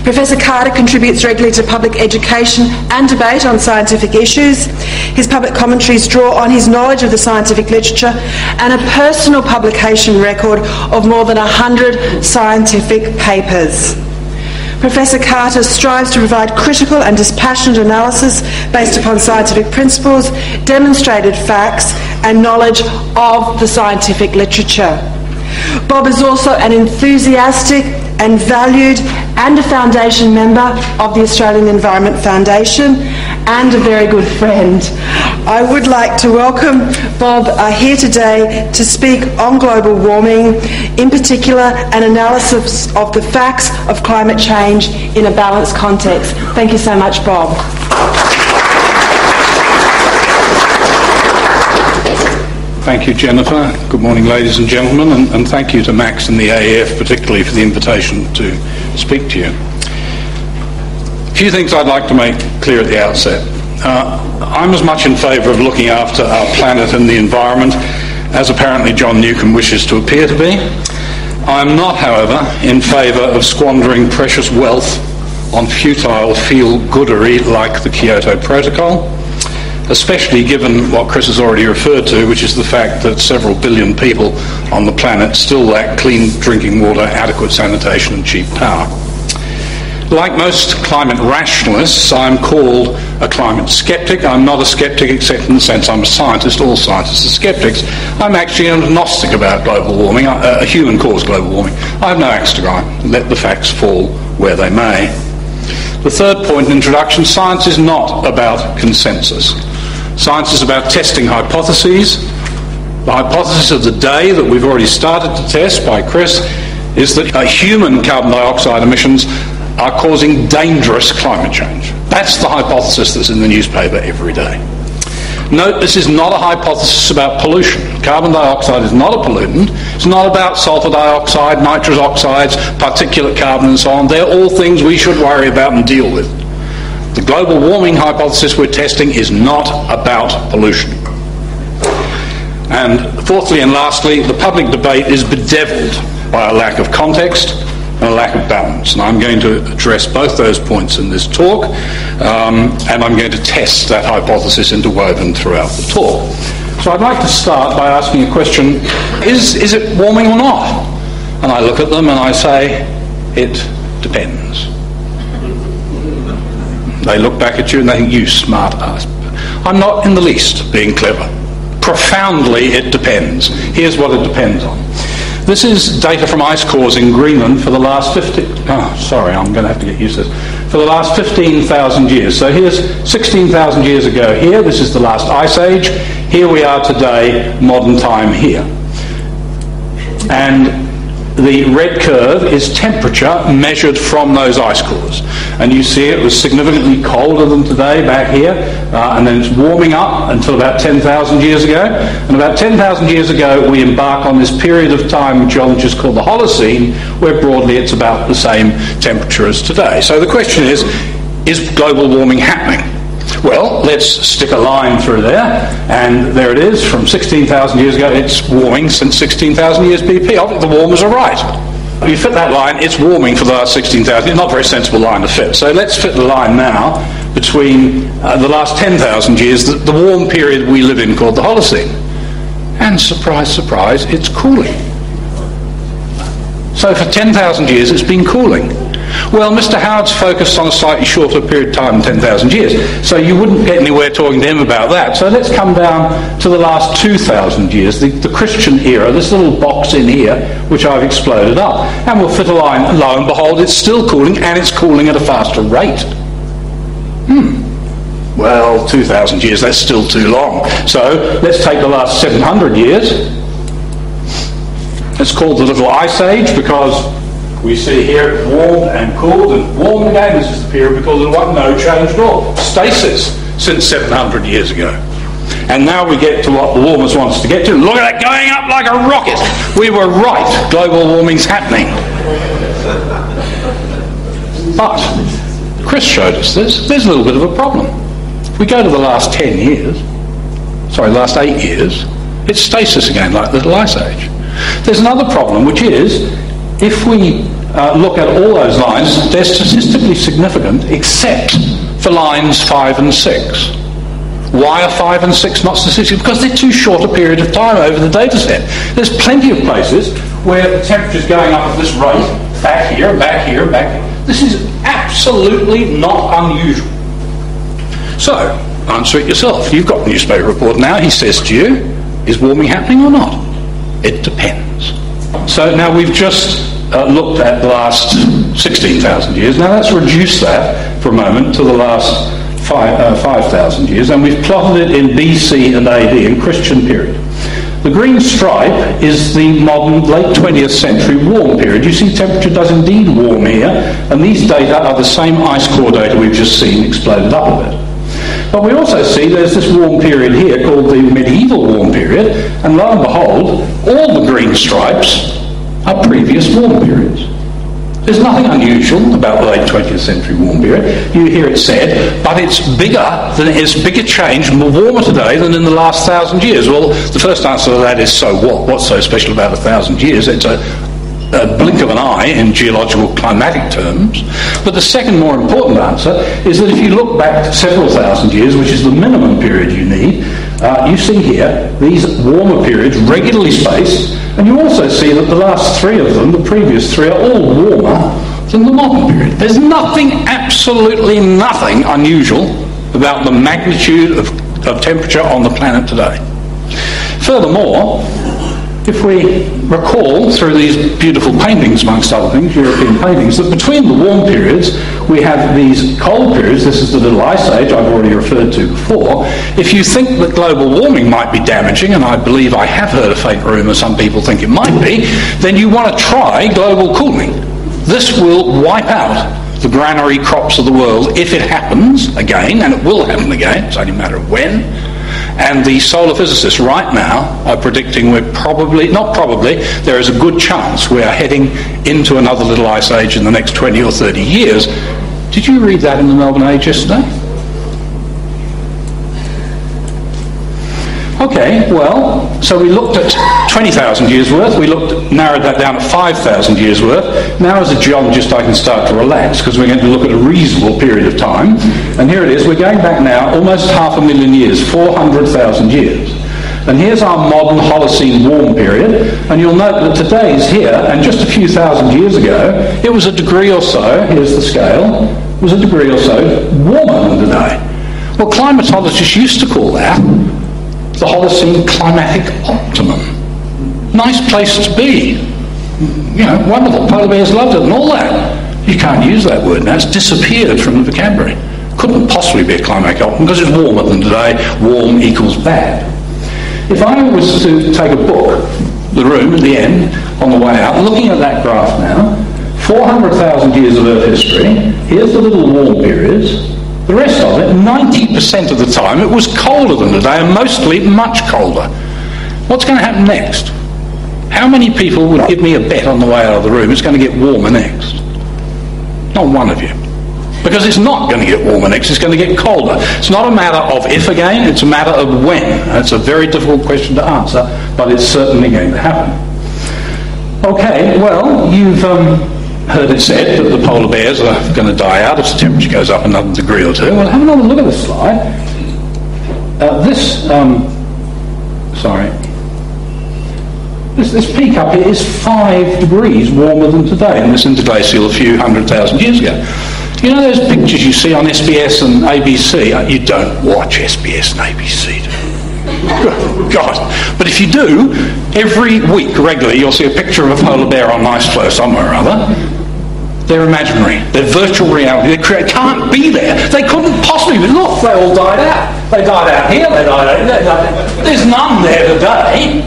Professor Carter contributes regularly to public education and debate on scientific issues. His public commentaries draw on his knowledge of the scientific literature and a personal publication record of more than 100 scientific papers. Professor Carter strives to provide critical and dispassionate analysis based upon scientific principles, demonstrated facts, and knowledge of the scientific literature. Bob is also an enthusiastic and valued and a foundation member of the Australian Environment Foundation and a very good friend. I would like to welcome Bob here today to speak on global warming, in particular an analysis of the facts of climate change in a balanced context. Thank you so much, Bob. Thank you, Jennifer. Good morning, ladies and gentlemen, and thank you to Max and the AEF particularly for the invitation to speak to you. A few things I'd like to make clear at the outset. I'm as much in favour of looking after our planet and the environment as apparently John Newcombe wishes to appear to be. I'm not, however, in favour of squandering precious wealth on futile feel-goodery like the Kyoto Protocol, especially given what Chris has already referred to, which is the fact that several billion people on the planet still lack clean drinking water, adequate sanitation and cheap power. Like most climate rationalists, I'm called a climate skeptic. I'm not a skeptic except in the sense I'm a scientist. All scientists are skeptics. I'm actually an agnostic about global warming, a human-caused global warming. I have no axe to grind. Let the facts fall where they may. The third point in introduction, science is not about consensus. Science is about testing hypotheses. The hypothesis of the day that we've already started to test by Chris is that human carbon dioxide emissions are causing dangerous climate change. That's the hypothesis that's in the newspaper every day. Note, this is not a hypothesis about pollution. Carbon dioxide is not a pollutant. It's not about sulfur dioxide, nitrous oxides, particulate carbon and so on. They're all things we should worry about and deal with. The global warming hypothesis we're testing is not about pollution. And fourthly and lastly, the public debate is bedevilled by a lack of context and a lack of balance. And I'm going to address both those points in this talk, and I'm going to test that hypothesis interwoven throughout the talk. So I'd like to start by asking a question, is it warming or not? And I look at them and I say, it depends. They look back at you and they think, you smart ass. I'm not in the least being clever. Profoundly, it depends. Here's what it depends on. This is data from ice cores in Greenland for the last I'm going to have to get used to this. For the last 15,000 years. So here's 16,000 years ago here. This is the last ice age. Here we are today, modern time here. And the red curve is temperature measured from those ice cores. And you see it was significantly colder than today back here, and then it's warming up until about 10,000 years ago. And about 10,000 years ago, we embark on this period of time geologists call the Holocene, where broadly it's about the same temperature as today. So the question is global warming happening? Well, let's stick a line through there, and there it is, from 16,000 years ago, it's warming since 16,000 years BP. Obviously, the warmers are right. If you fit that line, it's warming for the last 16,000 years. Not a very sensible line to fit. So let's fit the line now between the last 10,000 years, the warm period we live in called the Holocene. And surprise, surprise, it's cooling. So for 10,000 years, it's been cooling. Well, Mr. Howard's focused on a slightly shorter period of time than 10,000 years, so you wouldn't get anywhere talking to him about that. So let's come down to the last 2,000 years, the Christian era, this little box in here, which I've exploded up. And we'll fit a line, and lo and behold, it's still cooling, and it's cooling at a faster rate. Well, 2,000 years, that's still too long. So let's take the last 700 years. It's called the Little Ice Age because we see here it warmed and cooled and warmed again. This is the period because there was no change at all. Stasis since 700 years ago. And now we get to what the warmers want us to get to. Look at that, going up like a rocket. We were right. Global warming's happening. But Chris showed us this. There's a little bit of a problem. If we go to the last 8 years, it's stasis again, like the Little Ice Age. There's another problem, which is if we look at all those lines, they're statistically significant except for lines 5 and 6. Why are 5 and 6 not statistically? Because they're too short a period of time over the data set. There's plenty of places where the temperature's going up at this rate, back here, back here, back here. This is absolutely not unusual. So, answer it yourself. You've got the newspaper report now. He says to you, is warming happening or not? It depends. So now we've just looked at the last 16,000 years. Now let's reduce that for a moment to the last 5,000 years, and we've plotted it in BC and AD, in Christian period. The green stripe is the modern late 20th century warm period. You see temperature does indeed warm here, and these data are the same ice core data we've just seen exploded up a bit. But we also see there's this warm period here called the medieval warm period, and lo and behold, all the green stripes are previous warm periods. There's nothing unusual about the late 20th century warm period. You hear it said, but it's bigger change, more warmer today than in the last 1,000 years. Well, the first answer to that is, so what? What's so special about 1,000 years? It's a blink of an eye in geological climatic terms. But the second more important answer is that if you look back several thousand years, which is the minimum period you need, you see here these warmer periods regularly spaced, and you also see that the last 3 of them, the previous 3, are all warmer than the modern period. There's nothing, absolutely nothing unusual about the magnitude of temperature on the planet today. Furthermore, if we recall through these beautiful paintings, amongst other things, European paintings, that between the warm periods we have these cold periods. This is the little ice age I've already referred to before. If you think that global warming might be damaging, and I believe I have heard a faint rumour some people think it might be, then you want to try global cooling. This will wipe out the granary crops of the world if it happens again, and it will happen again, it's only a matter of when. And the solar physicists right now are predicting there is a good chance we are heading into another little ice age in the next 20 or 30 years. Did you read that in the Melbourne Age yesterday? Okay, well, so we looked at 20,000 years worth, narrowed that down to 5,000 years worth. Now as a geologist I can start to relax because we're going to look at a reasonable period of time. And here it is, we're going back now almost 500,000 years, 400,000 years. And here's our modern Holocene warm period, and you'll note that today's here, and just a few thousand years ago, it was a degree or so, here's the scale, it was a degree or so warmer than today. Well, climatologists used to call that the Holocene climatic optimum. Nice place to be. You know, wonderful, polar bears loved it and all that. You can't use that word now, it's disappeared from the vocabulary. Couldn't possibly be a climatic optimum because it's warmer than today. Warm equals bad. If I was to take a book, the room at the end, on the way out, looking at that graph now, 400,000 years of Earth history, here's the little warm periods. The rest of it, 90% of the time, it was colder than today, and mostly much colder. What's going to happen next? How many people would give me a bet on the way out of the room it's going to get warmer next? Not one of you. Because it's not going to get warmer next, it's going to get colder. It's not a matter of if again, it's a matter of when. It's a very difficult question to answer, but it's certainly going to happen. Okay, well, you've heard it said that the polar bears are going to die out if the temperature goes up another degree or two. Well, have another look at this slide. This peak up here is 5 degrees warmer than today, and this interglacial a few 100,000 years ago. You know those pictures you see on SBS and ABC? You don't watch SBS and ABC, do you? God. But if you do, every week regularly you'll see a picture of a polar bear on Nice Flow somewhere or other. They're imaginary. They're virtual reality. They can't be there. They couldn't possibly be. Look, they all died out. They died out here, they died out there. There's none there today.